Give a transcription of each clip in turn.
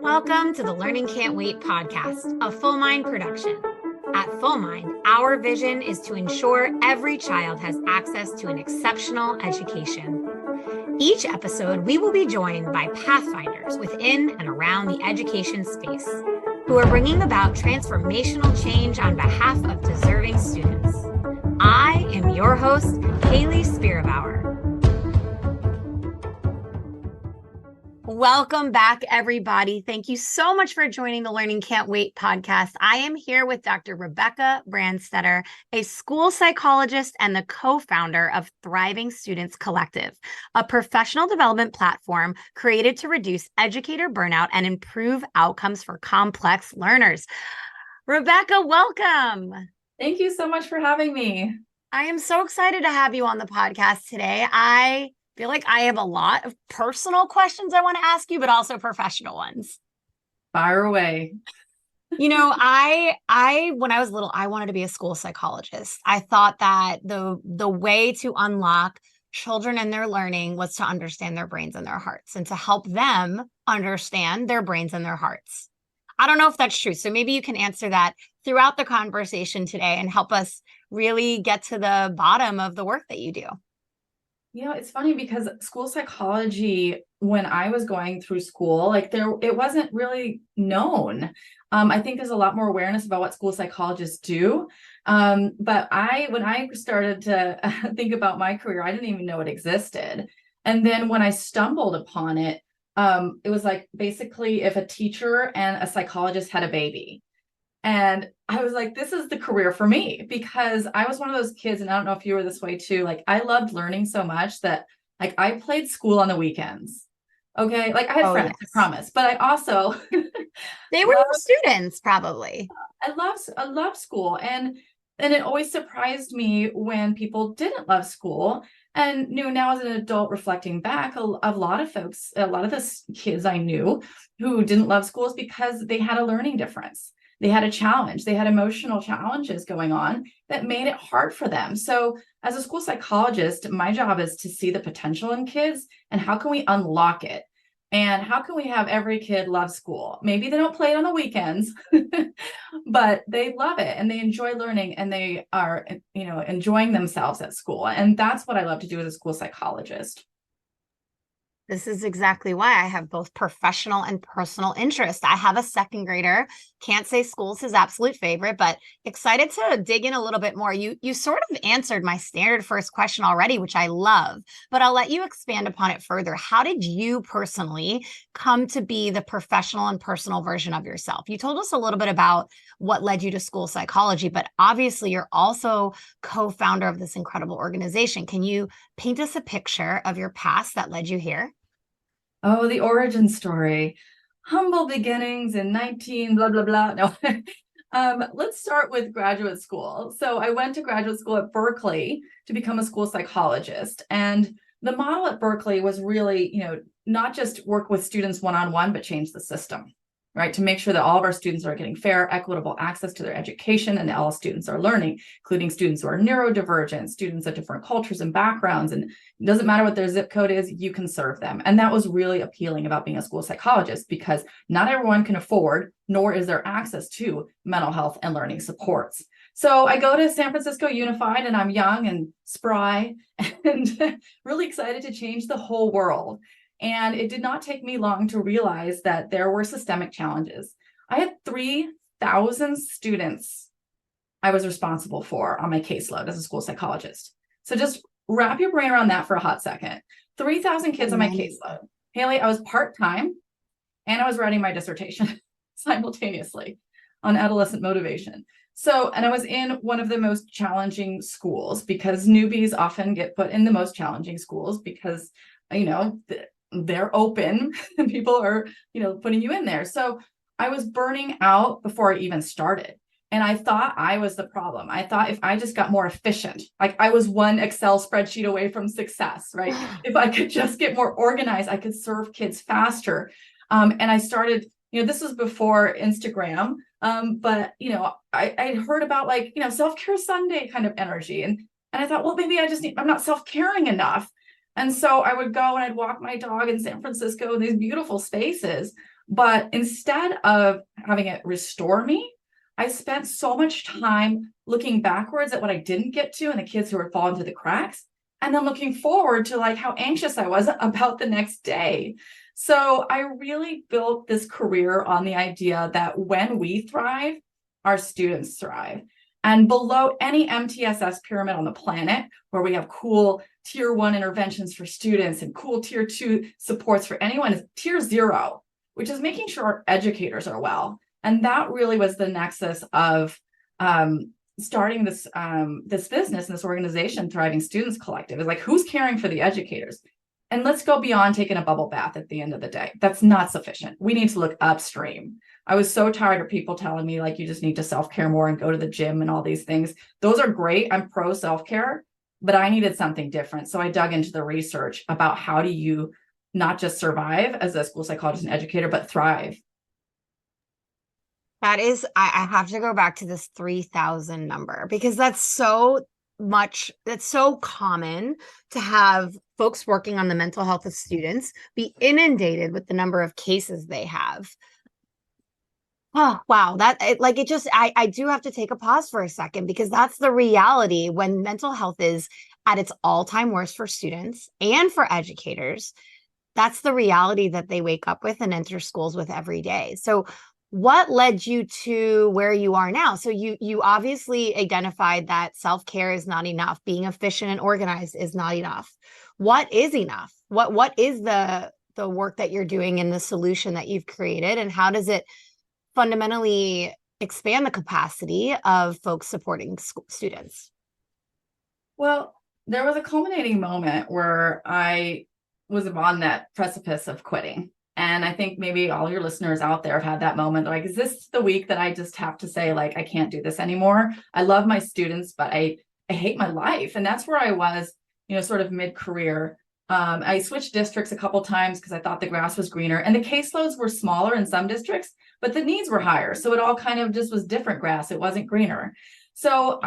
Welcome to the Learning Can't Wait podcast, a Full Mind production. At Full Mind, our vision is to ensure every child has access to an exceptional education. Each episode, we will be joined by pathfinders within and around the education space who are bringing about transformational change on behalf of deserving students. I am your host, Hayley Spira-Bauer. Welcome back, everybody. Thank you so much for joining the Learning Can't Wait podcast. I am here with Dr. Rebecca Branstetter, a school psychologist and the co-founder of Thriving Students Collective, a professional development platform created to reduce educator burnout and improve outcomes for complex learners. Rebecca, welcome. Thank you so much for having me. I am so excited to have you on the podcast today. I feel like I have a lot of personal questions I want to ask you, but also professional ones. Fire away. You know, I when I was little, I wanted to be a school psychologist. I thought that the way to unlock children and their learning was to understand their brains and their hearts and to help them understand their brains and their hearts. I don't know if that's true. So maybe you can answer that throughout the conversation today and help us really get to the bottom of the work that you do. You know, it's funny because school psychology, when I was going through school, it wasn't really known. I think there's a lot more awareness about what school psychologists do. But when I started to think about my career, I didn't even know it existed. And then when I stumbled upon it, it was like basically if a teacher and a psychologist had a baby. And I was like, this is the career for me, because I was one of those kids, and I don't know if you were this way too. Like, I loved learning so much that I played school on the weekends. Okay. Like I had friends, yes. I promise. But I also they were students, probably. I love school. And it always surprised me when people didn't love school. And now as an adult reflecting back, a lot of folks, a lot of the kids I knew who didn't love school is because they had a learning difference. They had a challenge. They had emotional challenges going on that made it hard for them. So as a school psychologist, my job is to see the potential in kids and how can we unlock it? And how can we have every kid love school? Maybe they don't play it on the weekends, but they love it and they enjoy learning and they are, enjoying themselves at school. And that's what I love to do as a school psychologist. This is exactly why I have both professional and personal interest. I have a second grader. Can't say school's his absolute favorite, but excited to dig in a little bit more. You sort of answered my standard first question already, which I love, but I'll let you expand upon it further. How did you personally come to be the professional and personal version of yourself? You told us a little bit about what led you to school psychology, but obviously you're also co-founder of this incredible organization. Can you paint us a picture of your past that led you here? Oh, the origin story. Humble beginnings in 19, blah, blah, blah. No, let's start with graduate school. So I went to graduate school at Berkeley to become a school psychologist. And the model at Berkeley was really, not just work with students one-on-one, but change the system, right? To make sure that all of our students are getting fair, equitable access to their education and that all students are learning, including students who are neurodivergent, students of different cultures and backgrounds. And it doesn't matter what their zip code is, you can serve them. And that was really appealing about being a school psychologist because not everyone can afford, nor is there access to mental health and learning supports. So I go to San Francisco Unified and I'm young and spry and really excited to change the whole world. And it did not take me long to realize that there were systemic challenges. I had 3,000 students I was responsible for on my caseload as a school psychologist. So just wrap your brain around that for a hot second. 3,000 kids on my caseload. Hayley, I was part-time and I was writing my dissertation simultaneously on adolescent motivation. So, and I was in one of the most challenging schools because newbies often get put in the most challenging schools because, they're open and people are, putting you in there. So I was burning out before I even started. And I thought I was the problem. I thought if I just got more efficient, like I was one Excel spreadsheet away from success, right? If I could just get more organized, I could serve kids faster. And I started, this was before Instagram. But, I heard about self-care Sunday kind of energy. And I thought, well, maybe I'm not self-caring enough. And so I would go and I'd walk my dog in San Francisco in these beautiful spaces. But instead of having it restore me, I spent so much time looking backwards at what I didn't get to and the kids who were falling through the cracks, and then looking forward to like how anxious I was about the next day. So I really built this career on the idea that when we thrive, our students thrive. And below any MTSS pyramid on the planet, where we have cool tier 1 interventions for students and cool tier 2 supports for anyone, is tier 0, which is making sure our educators are well. And that really was the nexus of starting this business and this organization, Thriving Students Collective, is like, who's caring for the educators? And let's go beyond taking a bubble bath at the end of the day. That's not sufficient. We need to look upstream. I was so tired of people telling me like, you just need to self-care more and go to the gym and all these things. Those are great. I'm pro self-care, but I needed something different. So I dug into the research about how do you not just survive as a school psychologist and educator, but thrive. That is, I have to go back to this 3,000 number, because that's so common to have folks working on the mental health of students be inundated with the number of cases they have. Oh, wow. I do have to take a pause for a second, because that's the reality when mental health is at its all-time worst for students and for educators. That's the reality that they wake up with and enter schools with every day. So what led you to where you are now? So you obviously identified that self-care is not enough. Being efficient and organized is not enough. What is enough? What is the work that you're doing and the solution that you've created, and how does it fundamentally expand the capacity of folks supporting students? Well, there was a culminating moment where I was on that precipice of quitting. And I think maybe all your listeners out there have had that moment. Like, is this the week that I just have to say, like, I can't do this anymore? I love my students, but I hate my life. And that's where I was, sort of mid-career. I switched districts a couple times because I thought the grass was greener, and the caseloads were smaller in some districts, but the needs were higher. So it all kind of just was different grass. It wasn't greener. So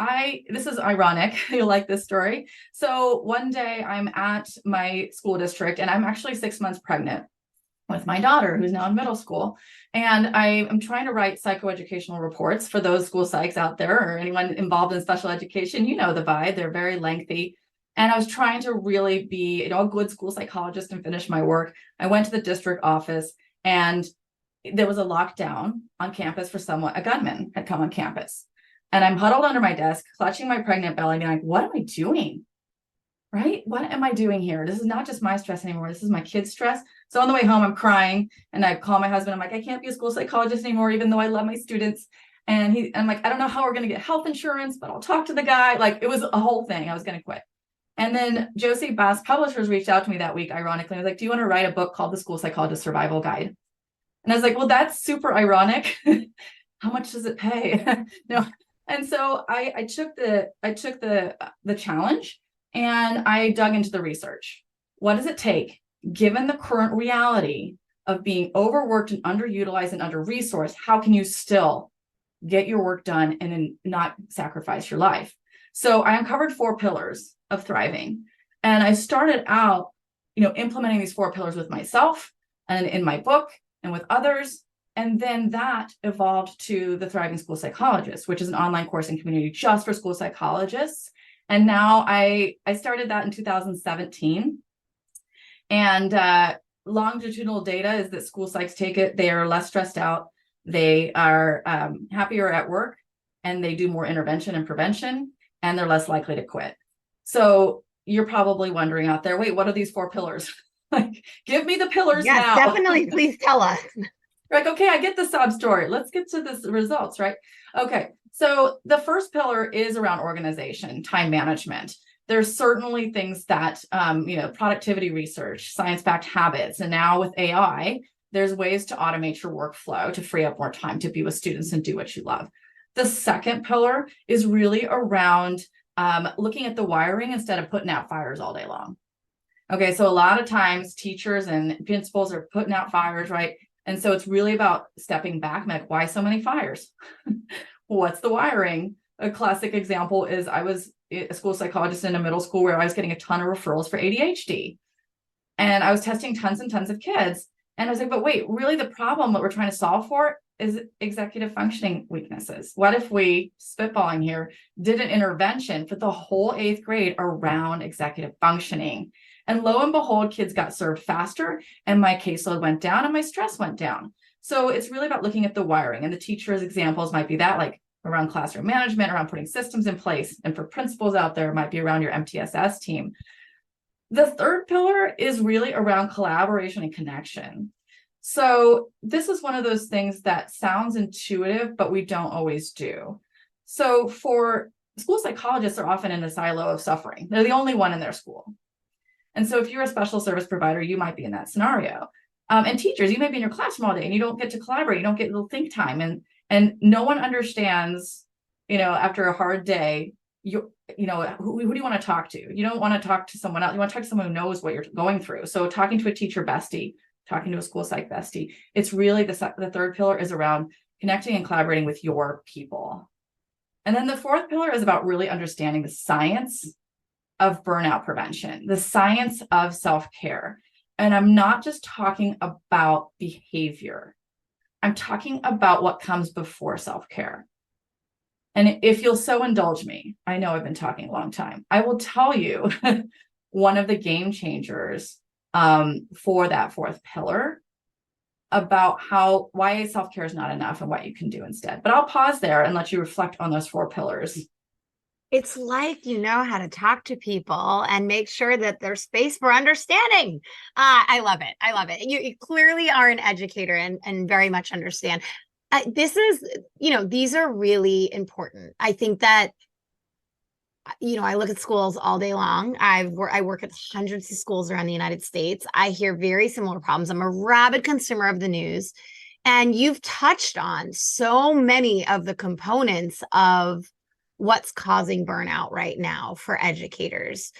this is ironic. You'll like this story. So one day I'm at my school district, and I'm actually 6 months pregnant with my daughter, who's now in middle school. And I am trying to write psychoeducational reports for those school psychs out there, or anyone involved in special education. You know the vibe. They're very lengthy. And I was trying to really be, a good school psychologist and finish my work. I went to the district office, and there was a lockdown on campus for a gunman had come on campus. And I'm huddled under my desk, clutching my pregnant belly, being like, what am I doing? Right? What am I doing here? This is not just my stress anymore. This is my kids' stress. So on the way home, I'm crying, and I call my husband. I'm like, I can't be a school psychologist anymore, even though I love my students. And I'm like, I don't know how we're going to get health insurance, but I'll talk to the guy. Like, it was a whole thing. I was going to quit. And then Josie Bass Publishers reached out to me that week, ironically. I was like, do you want to write a book called The School Psychologist Survival Guide? And I was like, well, that's super ironic. How much does it pay? No. And so I took the challenge, and I dug into the research. What does it take, given the current reality of being overworked and underutilized and under-resourced? How can you still get your work done and then not sacrifice your life? So I uncovered 4 pillars of thriving. And I started out, implementing these 4 pillars with myself and in my book and with others. And then that evolved to the Thriving School Psychologist, which is an online course and community just for school psychologists. And now I started that in 2017. And longitudinal data is that school psychs take it. They are less stressed out. They are happier at work, and they do more intervention and prevention, and they're less likely to quit. So you're probably wondering out there, wait, what are these 4 pillars? Like, give me the pillars now. Yes, definitely. Please tell us. Like, okay, I get the sob story. Let's get to the results, right? Okay, so the first pillar is around organization, time management. There's certainly things that, productivity research, science-backed habits, and now with AI, there's ways to automate your workflow to free up more time to be with students and do what you love. The second pillar is really around looking at the wiring instead of putting out fires all day long. Okay, so a lot of times teachers and principals are putting out fires, right? And so it's really about stepping back, like, why so many fires? What's the wiring? A classic example is I was a school psychologist in a middle school where I was getting a ton of referrals for ADHD. And I was testing tons and tons of kids. And I was like, but wait, really the problem that we're trying to solve for is executive functioning weaknesses. What if we, spitballing here, did an intervention for the whole 8th grade around executive functioning? And lo and behold, kids got served faster and my caseload went down and my stress went down. So it's really about looking at the wiring, and the teachers' examples might be that, like around classroom management, around putting systems in place. And for principals out there, it might be around your MTSS team. The third pillar is really around collaboration and connection. So this is one of those things that sounds intuitive, but we don't always do. So for school psychologists are often in a silo of suffering. They're the only one in their school. And so if you're a special service provider, you might be in that scenario. And teachers, you may be in your classroom all day and you don't get to collaborate. You don't get a little think time. And no one understands, after a hard day, who do you want to talk to? You don't want to talk to someone else. You want to talk to someone who knows what you're going through. So talking to a teacher bestie, talking to a school psych bestie, it's really the third pillar is around connecting and collaborating with your people. And then the fourth pillar is about really understanding the science of burnout prevention, the science of self-care. And I'm not just talking about behavior. I'm talking about what comes before self-care. And if you'll so indulge me, I know I've been talking a long time, I will tell you one of the game changers for that fourth pillar about why self-care is not enough and what you can do instead. But I'll pause there and let you reflect on those 4 pillars. It's like you know how to talk to people and make sure that there's space for understanding. I love it. I love it. You clearly are an educator and very much understand. This is, these are really important. I think that, I look at schools all day long. I work at hundreds of schools around the United States. I hear very similar problems. I'm a rabid consumer of the news. And you've touched on so many of the components of what's causing burnout right now for educators.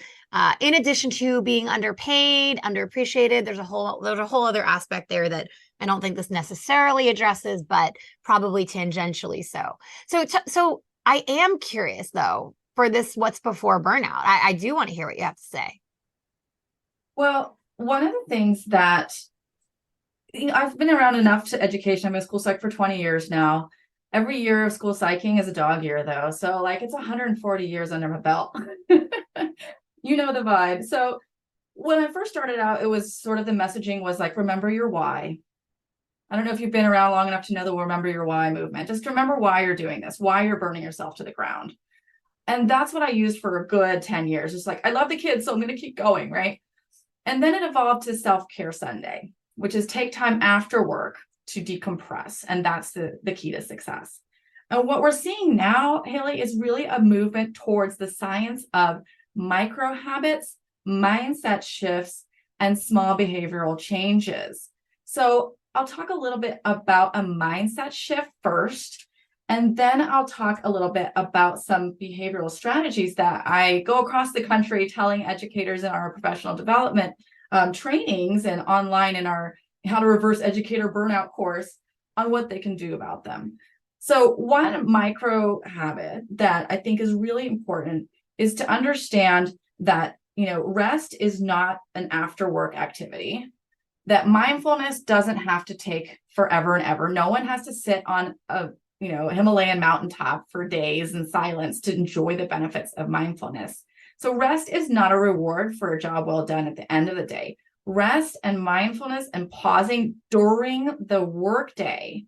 In addition to being underpaid, underappreciated, there's a whole other aspect there that I don't think this necessarily addresses, but probably tangentially so. So I am curious though, for this, what's before burnout? I do want to hear what you have to say. Well, one of the things that I've been around enough to education. I'm a school psych for 20 years now. Every year of school psyching is a dog year though. So it's 140 years under my belt. You know the vibe. So when I first started out, it was sort of the messaging was like, remember your why. I don't know if you've been around long enough to know the remember your why movement. Just remember why you're doing this, why you're burning yourself to the ground. And that's what I used for a good 10 years. It's like, I love the kids, so I'm going to keep going, right? And then it evolved to Self-Care Sunday, which is take time after work to decompress. And that's the key to success. And what we're seeing now, Hayley, is really a movement towards the science of micro habits, mindset shifts, and small behavioral changes. So I'll talk a little bit about a mindset shift first, and then I'll talk a little bit about some behavioral strategies that I go across the country telling educators in our professional development trainings and online in our How to Reverse Educator Burnout course on what they can do about them. So one micro habit that I think is really important is to understand that, rest is not an after work activity, that mindfulness doesn't have to take forever and ever. No one has to sit on a Himalayan mountaintop for days in silence to enjoy the benefits of mindfulness. So rest is not a reward for a job well done at the end of the day. Rest and mindfulness and pausing during the workday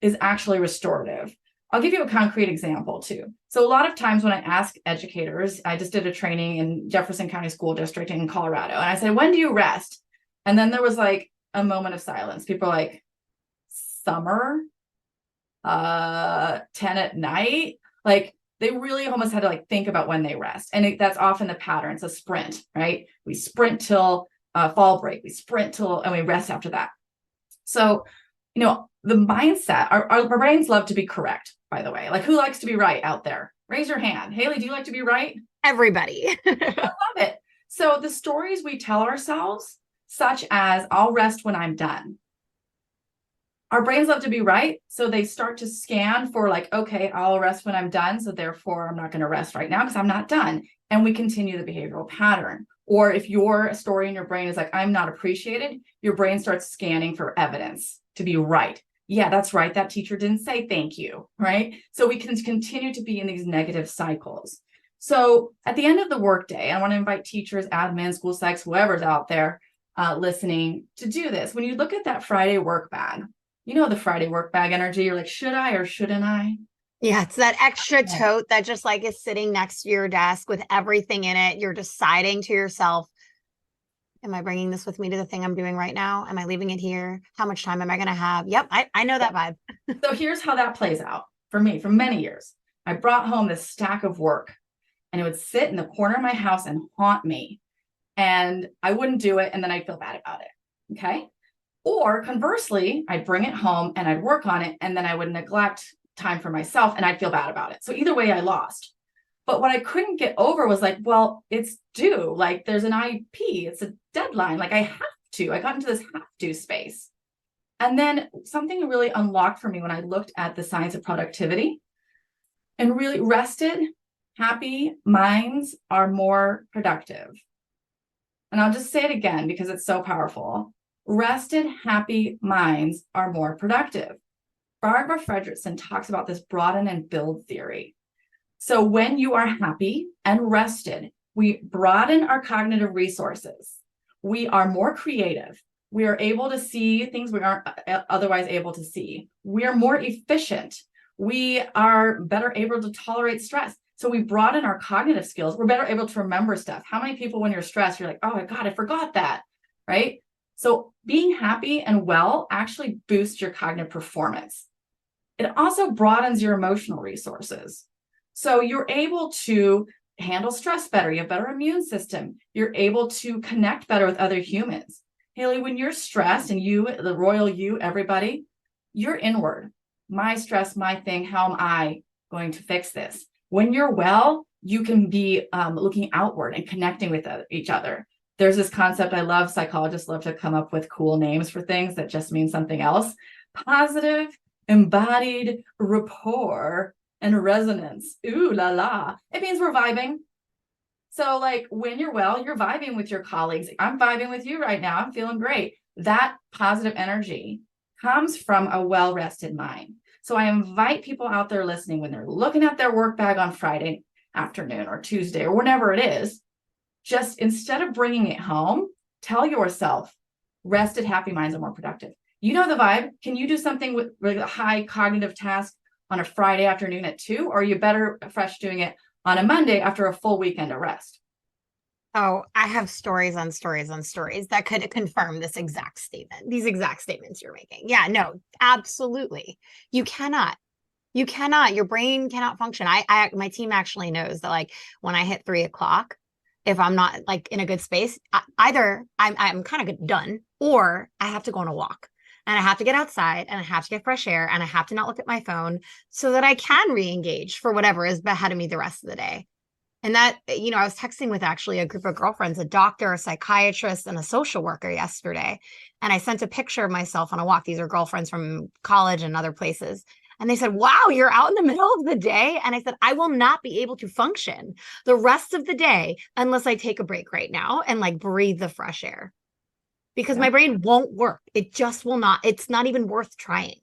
is actually restorative. I'll give you a concrete example too. So a lot of times when I ask educators, I just did a training in Jefferson County School District in Colorado, and I said, when do you rest? And then there was like a moment of silence. People are like, summer, 10 at night. Like they really almost had to think about when they rest. And that's often the pattern. It's a sprint, right? We sprint till fall break, we sprint till, and we rest after that. So, the mindset, our brains love to be correct, by the way. Who likes to be right out there? Raise your hand. Hayley, do you like to be right? Everybody. I love it. So the stories we tell ourselves, such as I'll rest when I'm done. Our brains love to be right. So they start to scan for okay, I'll rest when I'm done. So therefore I'm not going to rest right now because I'm not done. And we continue the behavioral pattern. Or if your story in your brain is like, I'm not appreciated, your brain starts scanning for evidence to be right. Yeah, that's right. That teacher didn't say thank you, right? So we can continue to be in these negative cycles. So at the end of the workday, I want to invite teachers, admin, school psychs, whoever's out there listening to do this. When you look at that Friday work bag, you know, the Friday work bag energy, you're like, should I or shouldn't I? Yeah, it's that extra tote that just like is sitting next to your desk with everything in it. You're deciding to yourself, am I bringing this with me to the thing I'm doing right now? Am I leaving it here? How much time am I going to have? Yep, I know that vibe. So here's how that plays out for me for many years. I brought home this stack of work and it would sit in the corner of my house and haunt me. And I wouldn't do it. And then I'd feel bad about it. Okay. Or conversely, I'd bring it home and I'd work on it. And then I would neglect time for myself and I'd feel bad about it. So either way, I lost. But what I couldn't get over was like, well, it's due. Like there's an IP, it's a deadline. Like I have to. I got into this have to space. And then something really unlocked for me when I looked at the science of productivity and really rested, happy minds are more productive. And I'll just say it again because it's so powerful. Rested, happy minds are more productive. Barbara Fredrickson talks about this broaden and build theory. So when you are happy and rested, we broaden our cognitive resources. We are more creative. We are able to see things we aren't otherwise able to see. We are more efficient. We are better able to tolerate stress. So we broaden our cognitive skills. We're better able to remember stuff. How many people, when you're stressed, you're like, oh my God, I forgot that, right? So being happy and well actually boosts your cognitive performance. It also broadens your emotional resources. So you're able to handle stress better. You have better immune system. You're able to connect better with other humans. Hayley, when you're stressed and you, the royal you, everybody, you're inward. My stress, my thing, how am I going to fix this? When you're well, you can be looking outward and connecting with each other. There's this concept I love. Psychologists love to come up with cool names for things that just mean something else. Positive, embodied rapport and resonance. Ooh la la. It means we're vibing. So like when you're well, you're vibing with your colleagues. I'm vibing with you right now. I'm feeling great. That positive energy comes from a well-rested mind. So I invite people out there listening when they're looking at their work bag on Friday afternoon or Tuesday or whenever it is, just instead of bringing it home, tell yourself, rested, happy minds are more productive. You know the vibe. Can you do something with a high cognitive task on a Friday afternoon at 2, or are you better fresh doing it on a Monday after a full weekend of rest? Oh, I have stories on stories on stories that could confirm this exact statement, these exact statements you're making. Yeah, no, absolutely. You cannot. You cannot. Your brain cannot function. My team actually knows that, like, when I hit 3 o'clock, if I'm not like in a good space, either I'm kind of done, or I have to go on a walk, and I have to get outside, and I have to get fresh air, and I have to not look at my phone so that I can re-engage for whatever is ahead of me the rest of the day. And that, I was texting with actually a group of girlfriends, a doctor, a psychiatrist, and a social worker yesterday. And I sent a picture of myself on a walk. These are girlfriends from college and other places. And they said, wow, you're out in the middle of the day. And I said, I will not be able to function the rest of the day unless I take a break right now and like breathe the fresh air, because my brain won't work. It just will not. It's not even worth trying.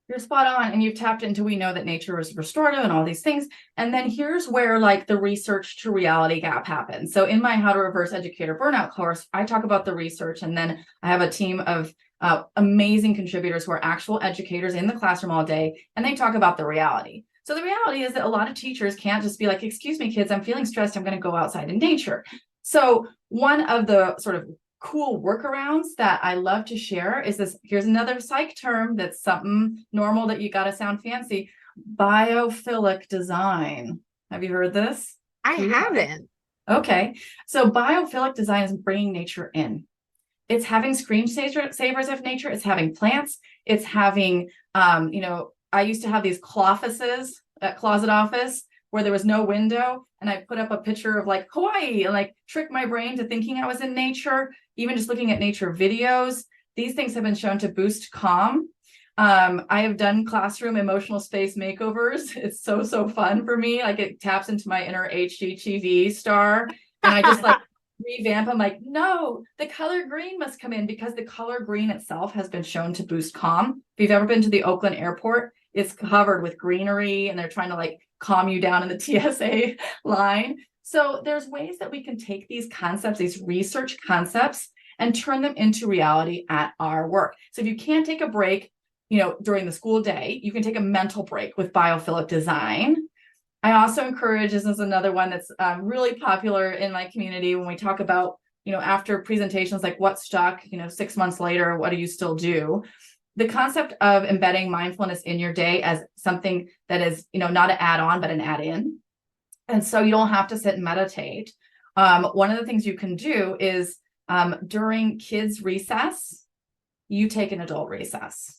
You're spot on. And you've tapped into, we know that nature is restorative and all these things. And then here's where like the research to reality gap happens. So in my How to Reverse Educator Burnout course, I talk about the research, and then I have a team of amazing contributors who are actual educators in the classroom all day, and they talk about the reality. So the reality is that a lot of teachers can't just be like, excuse me, kids, I'm feeling stressed, I'm going to go outside in nature. So one of the sort of cool workarounds that I love to share is this. Here's another psych term that's something normal that you got to sound fancy. Biophilic design. Have you heard this? I haven't. Okay. So biophilic design is bringing nature in. It's having screensavers of nature. It's having plants. It's having, I used to have these cloffices at Closet Office where there was no window, and I put up a picture of like Hawaii and like trick my brain to thinking I was in nature. Even just looking at nature videos, these things have been shown to boost calm. I have done classroom emotional space makeovers. It's so fun for me. Like it taps into my inner HGTV star. And I just like revamp. I'm like, no, the color green must come in, because the color green itself has been shown to boost calm. If you've ever been to the Oakland airport, it's covered with greenery and they're trying to like calm you down in the TSA line. So there's ways that we can take these concepts, these research concepts, and turn them into reality at our work. So if you can't take a break, during the school day, you can take a mental break with biophilic design. I also encourage, this is another one that's really popular in my community when we talk about, after presentations, like what stuck, 6 months later, what do you still do? The concept of embedding mindfulness in your day as something that is, not an add-on, but an add-in. And so you don't have to sit and meditate. One of the things you can do is during kids' recess, you take an adult recess.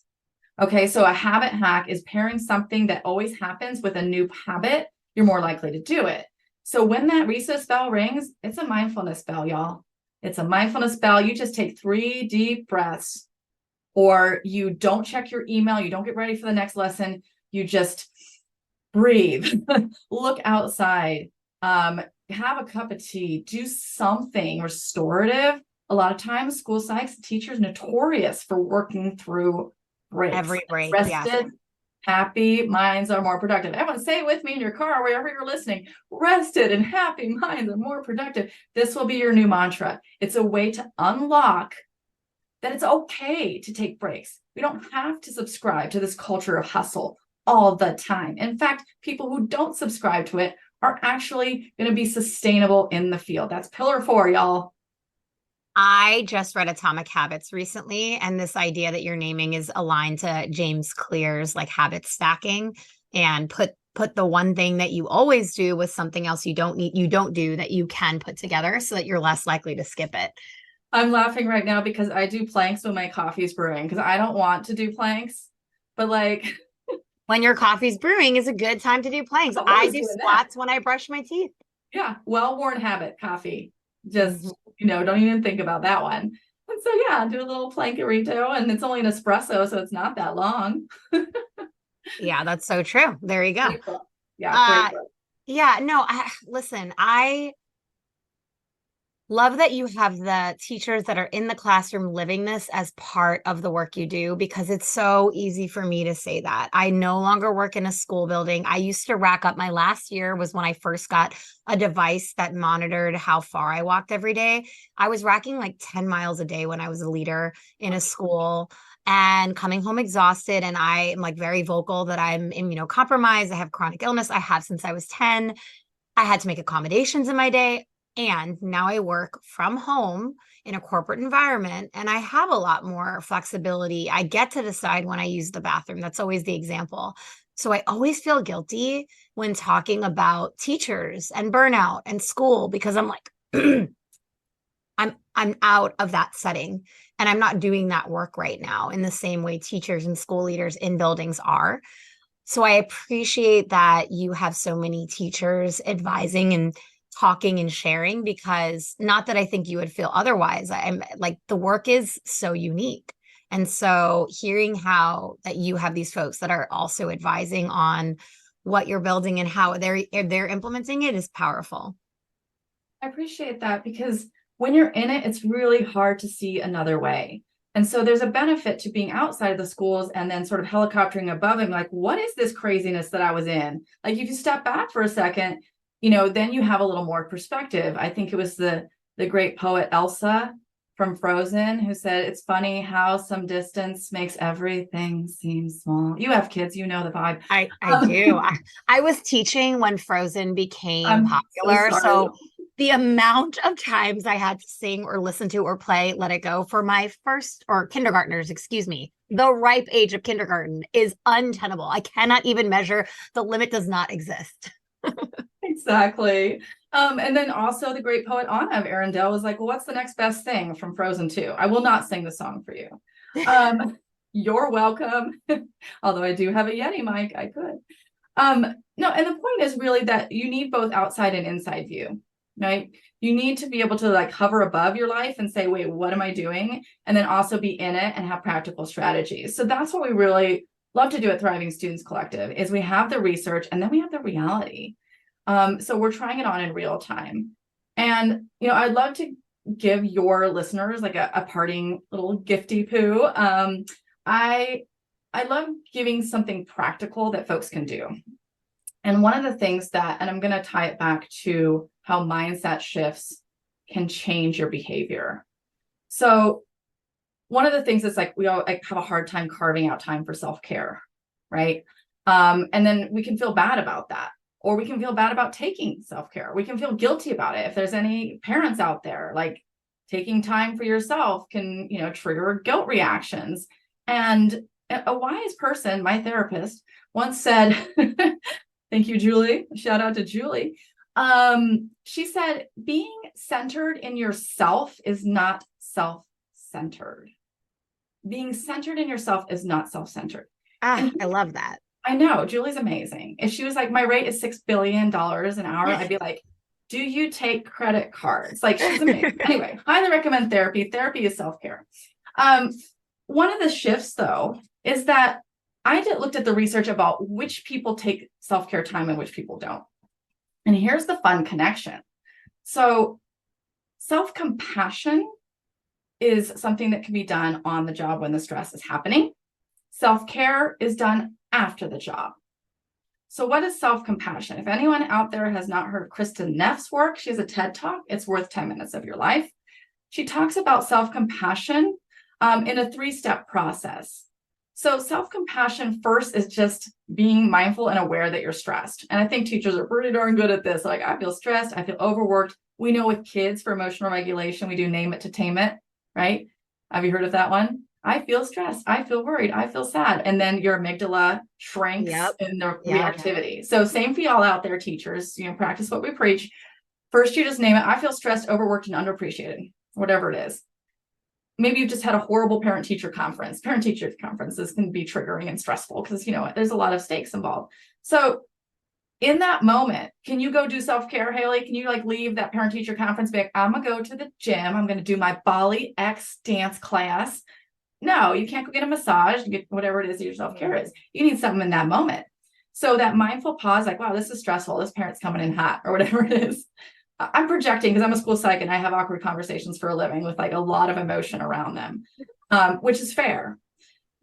Okay, so a habit hack is pairing something that always happens with a new habit. You're more likely to do it. So when that recess bell rings, it's a mindfulness bell, y'all. It's a mindfulness bell. You just take 3 deep breaths, or you don't check your email. You don't get ready for the next lesson. You just breathe, look outside, have a cup of tea, do something restorative. A lot of times, school psychs, teachers notorious for working through breaks. Every break, Rested, yes. happy minds are more productive. Everyone say it with me in your car, wherever you're listening. Rested and happy minds are more productive. This will be your new mantra. It's a way to unlock that it's okay to take breaks. We don't have to subscribe to this culture of hustle all the time. In fact, people who don't subscribe to it are actually going to be sustainable in the field. That's pillar 4, y'all. I just read Atomic Habits recently, and this idea that you're naming is aligned to James Clear's like habit stacking, and put the one thing that you always do with something else you don't do that you can put together so that you're less likely to skip it. I'm laughing right now because I do planks when my coffee's brewing, because I don't want to do planks, but like when your coffee's brewing is a good time to do planks. I do squats when I brush my teeth. Yeah, well-worn habit, coffee. Just, don't even think about that one. And so, yeah, do a little plankerito, and it's only an espresso, so it's not that long. Yeah, that's so true. There you go. Yeah, great book. Yeah, no, listen, I love that you have the teachers that are in the classroom living this as part of the work you do, because it's so easy for me to say that. I no longer work in a school building. I used to rack up, my last year was when I first got a device that monitored how far I walked every day. I was racking like 10 miles a day when I was a leader in a school, and coming home exhausted. And I am like very vocal that I'm immunocompromised. I have chronic illness. I have since I was 10. I had to make accommodations in my day. And now I work from home in a corporate environment, and I have a lot more flexibility. I get to decide when I use the bathroom. That's always the example. So I always feel guilty when talking about teachers and burnout and school, because I'm like, I'm out of that setting, and I'm not doing that work right now in the same way teachers and school leaders in buildings are. So I appreciate that you have so many teachers advising and talking and sharing, because not that I think you would feel otherwise. I'm like, the work is so unique. And so hearing how that you have these folks that are also advising on what you're building and how they're implementing it is powerful. I appreciate that, because when you're in it, it's really hard to see another way. And so there's a benefit to being outside of the schools and then sort of helicoptering above it, like, what is this craziness that I was in? Like, if you step back for a second, then you have a little more perspective. I think it was the great poet Elsa from Frozen who said, it's funny how some distance makes everything seem small. You have kids, the vibe. I do. I was teaching when Frozen became popular. So the amount of times I had to sing or listen to or play Let It Go for my first, or kindergartners, excuse me, the ripe age of kindergarten is untenable. I cannot even measure. The limit does not exist. Exactly. And then also the great poet Anna of Arundel was like, well, what's the next best thing from Frozen 2? I will not sing the song for you. You're welcome. Although I do have a Yeti mic, I could. No, and the point is really that you need both outside and inside view, right? You need to be able to like hover above your life and say, wait, what am I doing? And then also be in it and have practical strategies. So that's what we really love to do at Thriving Students Collective, is we have the research and then we have the reality. So we're trying it on in real time. And, I'd love to give your listeners like a parting little gifty poo. I love giving something practical that folks can do. And one of the things and I'm going to tie it back to how mindset shifts can change your behavior. So one of the things is like we all have a hard time carving out time for self-care, right? And then we can feel bad about that, or we can feel bad about taking self-care. We can feel guilty about it. If there's any parents out there, like taking time for yourself can, trigger guilt reactions. And a wise person, my therapist, once said, thank you, Julie. Shout out to Julie. She said, being centered in yourself is not self-centered. Being centered in yourself is not self-centered. I love that. I know. Julie's amazing. If she was like, my rate is $6 billion an hour, I'd be like, do you take credit cards? Like, she's amazing. Anyway, highly recommend therapy. Therapy is self-care. One of the shifts, though, is that I looked at the research about which people take self-care time and which people don't. And here's the fun connection. So self-compassion is something that can be done on the job when the stress is happening. Self-care is done after the job. So what is self-compassion? If anyone out there has not heard Kristen Neff's work, she has a TED Talk. It's worth 10 minutes of your life. She talks about self-compassion in a 3-step process. So self-compassion first is just being mindful and aware that you're stressed. And I think teachers are pretty darn good at this. Like, I feel stressed. I feel overworked. We know with kids for emotional regulation, we do name it to tame it, right? Have you heard of that one? I feel stressed. I feel worried. I feel sad. And then your amygdala shrinks in the reactivity. So same for y'all out there, teachers, practice what we preach. First, you just name it. I feel stressed, overworked, and underappreciated, whatever it is. Maybe you've just had a horrible parent-teacher conference. Parent-teacher conferences can be triggering and stressful because, there's a lot of stakes involved. So in that moment, can you go do self-care, Hayley? Can you leave that parent-teacher conference, be like, I'm going to go to the gym. I'm going to do my Bali X dance class. No, you can't go get a massage, get whatever it is that your self-care is. You need something in that moment. So that mindful pause, like, wow, this is stressful. This parent's coming in hot or whatever it is. I'm projecting because I'm a school psych and I have awkward conversations for a living with a lot of emotion around them, which is fair.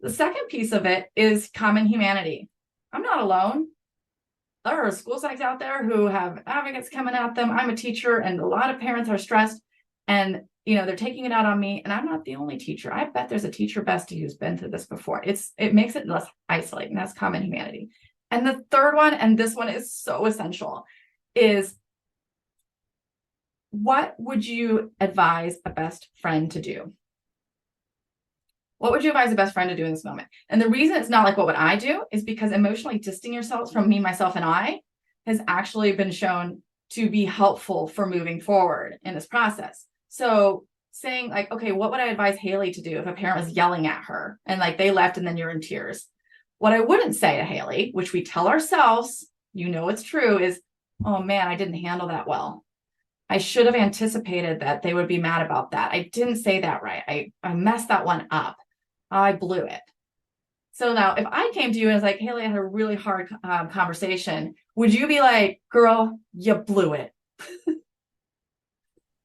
The second piece of it is common humanity. I'm not alone. There are school psychs out there who have advocates coming at them. I'm a teacher and a lot of parents are stressed and they're taking it out on me, and I'm not the only teacher. I bet there's a teacher bestie who's been through this before. It makes it less isolating. That's common humanity. And the third one, and this one is so essential, is what would you advise a best friend to do? What would you advise a best friend to do in this moment? And the reason it's not like what would I do is because emotionally distancing yourselves from me, myself, and I has actually been shown to be helpful for moving forward in this process. So saying okay, what would I advise Hayley to do if a parent was yelling at her and they left and then you're in tears? What I wouldn't say to Hayley, which we tell ourselves, it's true, is, oh man, I didn't handle that well. I should have anticipated that they would be mad about that. I didn't say that right. I messed that one up. I blew it. So now if I came to you and was like, Hayley, I had a really hard conversation, would you be like, girl, you blew it?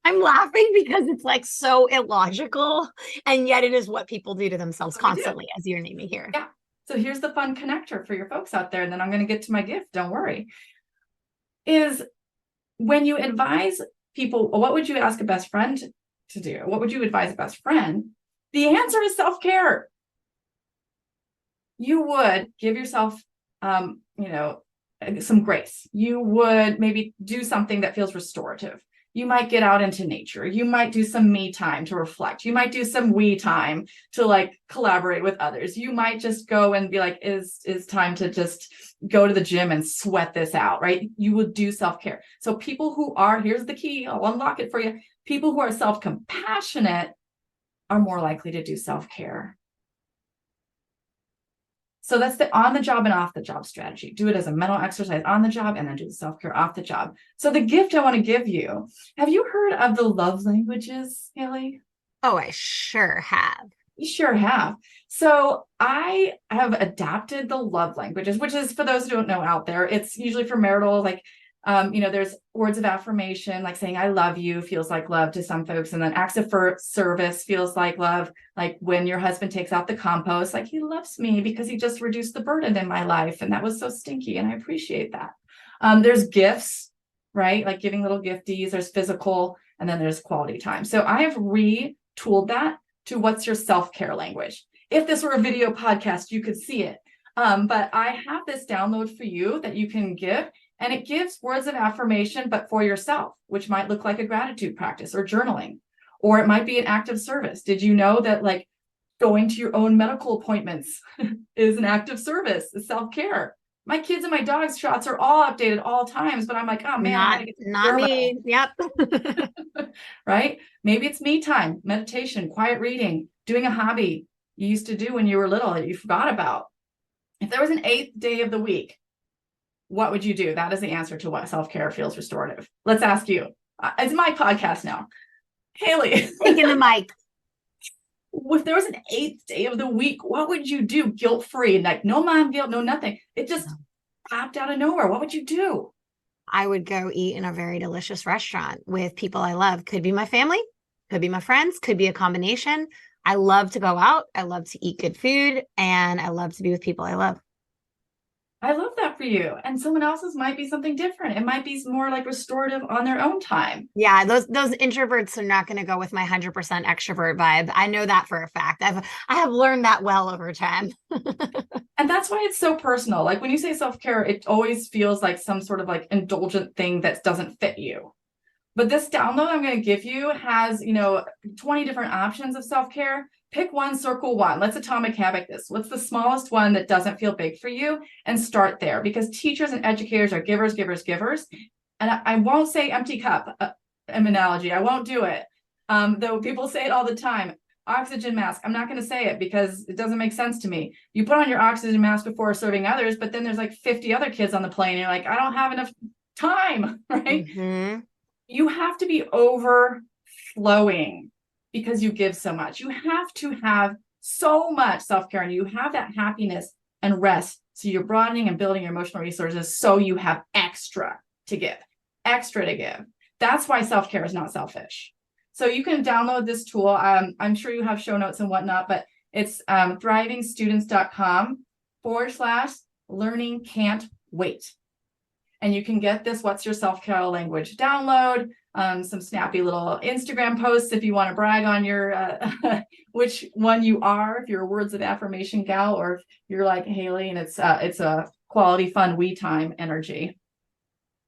I'm laughing because it's so illogical, and yet it is what people do to themselves constantly, as you're naming here. Yeah. So here's the fun connector for your folks out there, and then I'm going to get to my gift. Don't worry. Is when you advise people, what would you ask a best friend to do? What would you advise a best friend? The answer is self-care. You would give yourself, some grace. You would maybe do something that feels restorative. You might get out into nature. You might do some me time to reflect. You might do some we time to collaborate with others. You might just go and be like, is time to just go to the gym and sweat this out, right? You would do self-care. So people who are, here's the key, I'll unlock it for you. People who are self-compassionate are more likely to do self-care. So that's the on the job and off the job strategy. Do it as a mental exercise on the job and then do the self-care off the job. So the gift I want to give you, have you heard of the love languages, Hayley? Oh, I sure have. You sure have. So I have adapted the love languages, which is, for those who don't know out there, it's usually for marital, There's words of affirmation, like saying I love you feels like love to some folks. And then acts of service feels like love. Like when your husband takes out the compost, like he loves me because he just reduced the burden in my life. And that was so stinky. And I appreciate that. There's gifts, right? Like giving little gifties, there's physical, and then there's quality time. So I have retooled that to what's your self-care language. If this were a video podcast, you could see it. But I have this download for you that you can give. And it gives words of affirmation, but for yourself, which might look like a gratitude practice or journaling, or it might be an act of service. Did you know that like going to your own medical appointments is an act of service, is self-care? My kids and my dog's shots are all updated all times, but I'm like, oh man, I gotta get not me. Yep. Right? Maybe it's me time, meditation, quiet reading, doing a hobby you used to do when you were little that you forgot about. If there was an 8th day of the week, what would you do? That is the answer to what self-care feels restorative. Let's ask you. It's my podcast now. Hayley. Taking the mic. If there was an 8th day of the week, what would you do guilt-free? Like no mom guilt, no nothing. It just popped out of nowhere. What would you do? I would go eat in a very delicious restaurant with people I love. Could be my family, could be my friends, could be a combination. I love to go out. I love to eat good food, and I love to be with people I love. I love that for you. And someone else's might be something different. It might be more like restorative on their own time. Yeah, those introverts are not going to go with my 100% extrovert vibe. I know that for a fact. I have learned that well over time. And that's why it's so personal. Like when you say self-care, it always feels like some sort of like indulgent thing that doesn't fit you. But this download I'm going to give you has, 20 different options of self-care. Pick one, circle one. Let's atomic habit this. What's the smallest one that doesn't feel big for you? And start there, because teachers and educators are givers, givers, givers. And I won't say empty cup analogy. I won't do it. Though people say it all the time. Oxygen mask. I'm not going to say it because it doesn't make sense to me. You put on your oxygen mask before serving others, but then there's like 50 other kids on the plane. And you're like, I don't have enough time, right? Mm-hmm. You have to be overflowing because you give so much. You have to have so much self-care, and you have that happiness and rest. So you're broadening and building your emotional resources so you have extra to give. That's why self-care is not selfish. So you can download this tool. I'm sure you have show notes and whatnot, but it's thrivingstudents.com/learning can't wait. And you can get this What's Your Self-Care Language download, some snappy little Instagram posts if you want to brag on your which one you are, if you're a words of affirmation gal, or if you're like Hayley and it's a quality fun we time energy.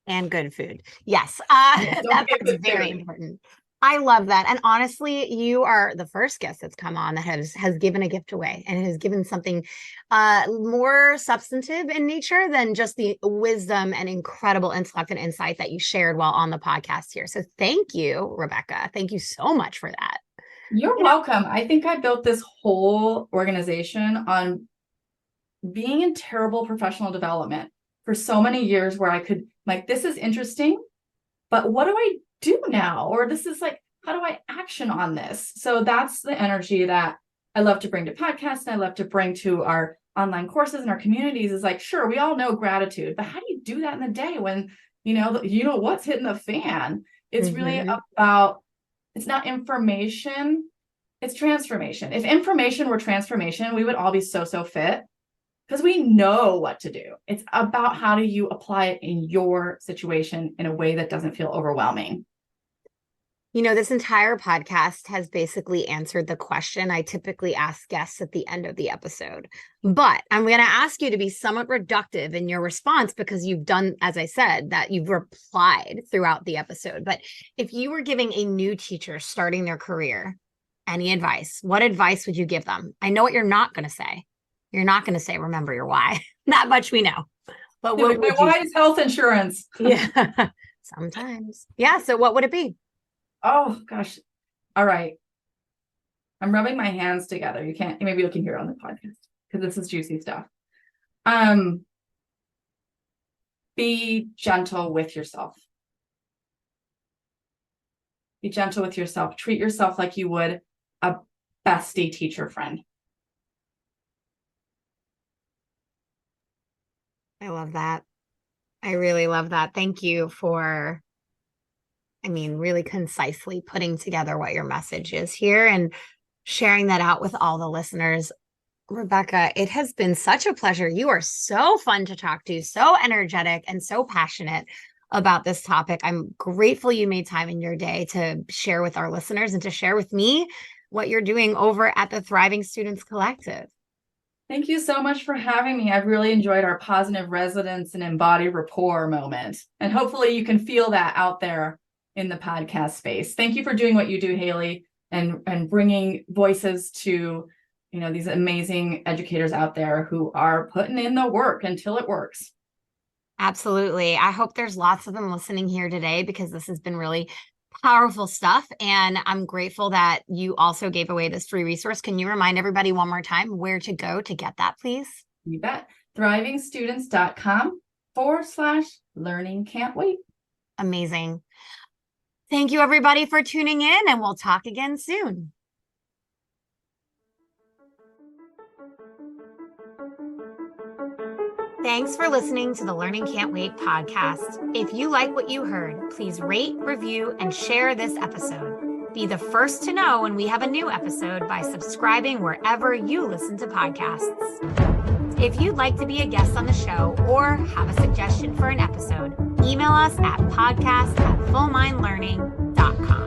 And good food. Yes. Yes, That's very important. I love that. And honestly, you are the first guest that's come on that has given a gift away and has given something more substantive in nature than just the wisdom and incredible intellect and insight that you shared while on the podcast here. So thank you, Rebecca. Thank you so much for that. You're welcome. I think I built this whole organization on being in terrible professional development for so many years, where I could like, this is interesting, but what do I do now? Or this is like, how do I action on this? So that's the energy that I love to bring to podcasts, and I love to bring to our online courses and our communities. Is like, sure, we all know gratitude, but how do you do that in the day when you know what's hitting the fan? It's really about, it's not information, it's transformation. If information were transformation, we would all be so fit, because we know what to do. It's about how do you apply it in your situation in a way that doesn't feel overwhelming. This entire podcast has basically answered the question I typically ask guests at the end of the episode. But I'm going to ask you to be somewhat reductive in your response, because you've done, as I said, that you've replied throughout the episode. But if you were giving a new teacher starting their career any advice, what advice would you give them? I know what you're not going to say. You're not going to say, remember your why. That much we know. But what my why is health insurance. Yeah, sometimes. Yeah. So what would it be? Oh gosh. All right. I'm rubbing my hands together. Maybe you can hear it on the podcast because this is juicy stuff. Be gentle with yourself. Be gentle with yourself. Treat yourself like you would a bestie teacher friend. I love that. I really love that. Thank you for, really concisely putting together what your message is here and sharing that out with all the listeners. Rebecca, it has been such a pleasure. You are so fun to talk to, so energetic, and so passionate about this topic. I'm grateful you made time in your day to share with our listeners and to share with me what you're doing over at the Thriving Students Collective. Thank you so much for having me. I've really enjoyed our positive resonance and embodied rapport moment. And hopefully you can feel that out there in the podcast space. Thank you for doing what you do, Hayley, and bringing voices to these amazing educators out there who are putting in the work until it works. Absolutely. I hope there's lots of them listening here today because this has been really powerful stuff. And I'm grateful that you also gave away this free resource. Can you remind everybody one more time where to go to get that, please? You bet. thrivingstudents.com/learning can't wait. Amazing. Thank you, everybody, for tuning in, and we'll talk again soon. Thanks for listening to the Learning Can't Wait podcast. If you like what you heard, please rate, review, and share this episode. Be the first to know when we have a new episode by subscribing wherever you listen to podcasts. If you'd like to be a guest on the show or have a suggestion for an episode, email us at podcast@fullmindlearning.com.